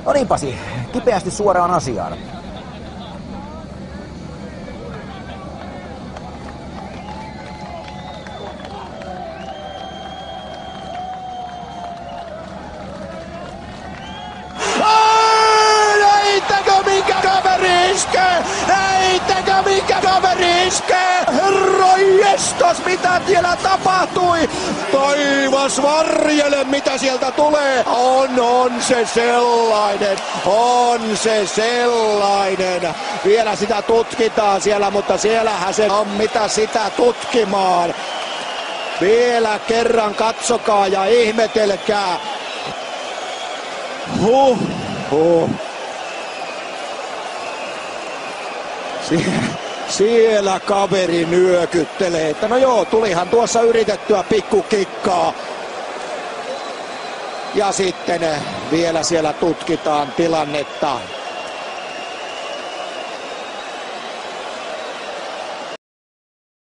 No niin Pasi, kipeästi suoraan asiaan. Eittäkö mikä kaveri iskee? Herranjestas, mitä siellä tapahtui? Taivas varjele, mitä sieltä tulee. On se sellainen. Vielä sitä tutkitaan siellä, mutta siellähän se on mitä sitä tutkimaan. Vielä kerran katsokaa ja ihmetelkää. Siellä kaveri nyökyttelee, että no joo, tulihan tuossa yritettyä pikkukikkaa. Ja sitten vielä siellä tutkitaan tilannetta.